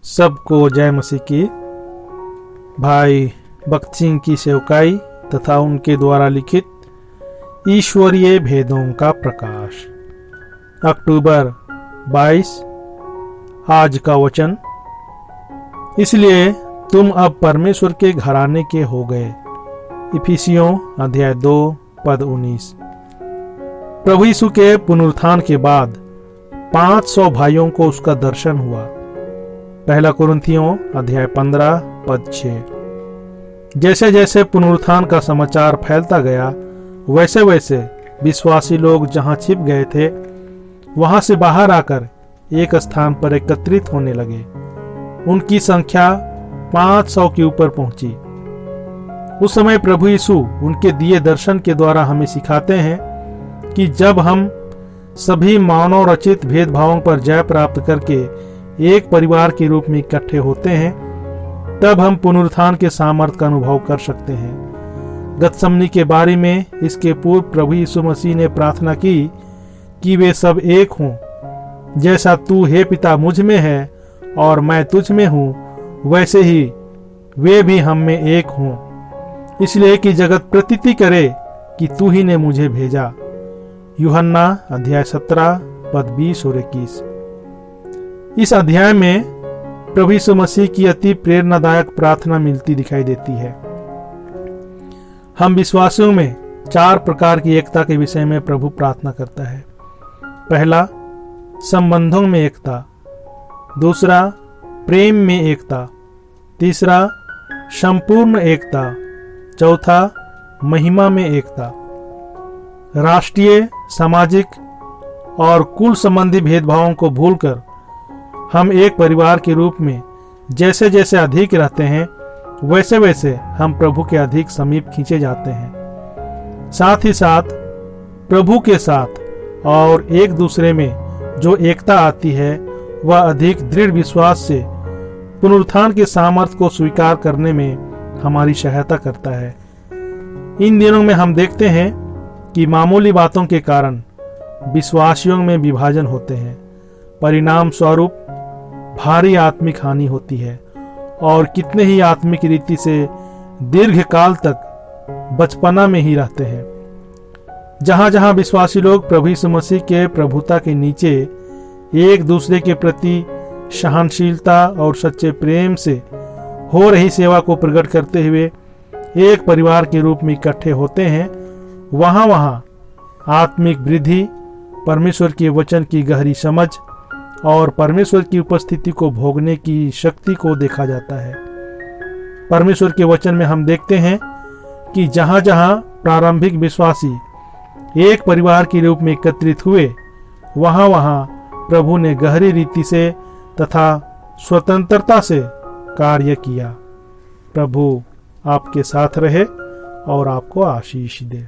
सबको जय मसीह की। भाई भक्त सिंह की सेवकाई तथा उनके द्वारा लिखित ईश्वरीय भेदों का प्रकाश, अक्टूबर 22। आज का वचन, इसलिए तुम अब परमेश्वर के घराने के हो गए। इफिसियों अध्याय 2 पद 19। प्रभु यीशु के पुनरुत्थान के बाद 500 भाइयों को उसका दर्शन हुआ। पहला कुरिन्थियों अध्याय 15 पद 6। जैसे जैसे पुनरुत्थान का समाचार फैलता गया, वैसे वैसे विश्वासी लोग जहां छिप गए थे वहां से बाहर आकर एक स्थान पर एकत्रित होने लगे। उनकी संख्या 500 के ऊपर पहुंची। उस समय प्रभु यीशु उनके दिए दर्शन के द्वारा हमें सिखाते हैं कि जब हम सभी मानव रचित भेदभावों पर जय प्राप्त करके एक परिवार के रूप में इकट्ठे होते हैं, तब हम पुनरुत्थान के सामर्थ्य का अनुभव कर सकते हैं। गतसमनी के बारे में इसके पूर्व प्रभु यीशु मसीह ने प्रार्थना की कि वे सब एक हों, जैसा तू हे पिता मुझ में है और मैं तुझ में हूं, वैसे ही वे भी हम में एक हों, इसलिए कि जगत प्रतीति करे कि तू ही ने मुझे भेजा। यूहन्ना अध्याय 17 पद 20 और 21। इस अध्याय में प्रभु यीशु मसीह की अति प्रेरणादायक प्रार्थना मिलती दिखाई देती है। हम विश्वासियों में 4 प्रकार की एकता के विषय में प्रभु प्रार्थना करता है। पहला, संबंधों में एकता। दूसरा, प्रेम में एकता। तीसरा, संपूर्ण एकता। चौथा, महिमा में एकता। राष्ट्रीय, सामाजिक और कुल संबंधी भेदभावों को भूलकर हम एक परिवार के रूप में जैसे जैसे अधिक रहते हैं, वैसे वैसे हम प्रभु के अधिक समीप खींचे जाते हैं। साथ ही साथ प्रभु के साथ और एक दूसरे में जो एकता आती है, वह अधिक दृढ़ विश्वास से पुनरुत्थान के सामर्थ्य को स्वीकार करने में हमारी सहायता करता है। इन दिनों में हम देखते हैं कि मामूली बातों के कारण विश्वासियों में विभाजन होते हैं। परिणाम स्वरूप भारी आत्मिक हानि होती है और कितने ही आत्मिक रीति से दीर्घ काल तक बचपना में ही रहते हैं। जहां जहां विश्वासी लोग प्रभु यीशु मसीह के प्रभुता के नीचे एक दूसरे के प्रति सहनशीलता और सच्चे प्रेम से हो रही सेवा को प्रकट करते हुए एक परिवार के रूप में इकट्ठे होते हैं, वहां वहां आत्मिक वृद्धि, परमेश्वर के वचन की गहरी समझ और परमेश्वर की उपस्थिति को भोगने की शक्ति को देखा जाता है। परमेश्वर के वचन में हम देखते हैं कि जहां जहां प्रारंभिक विश्वासी एक परिवार के रूप में एकत्रित हुए, वहां वहां प्रभु ने गहरी रीति से तथा स्वतंत्रता से कार्य किया। प्रभु आपके साथ रहे और आपको आशीष दे।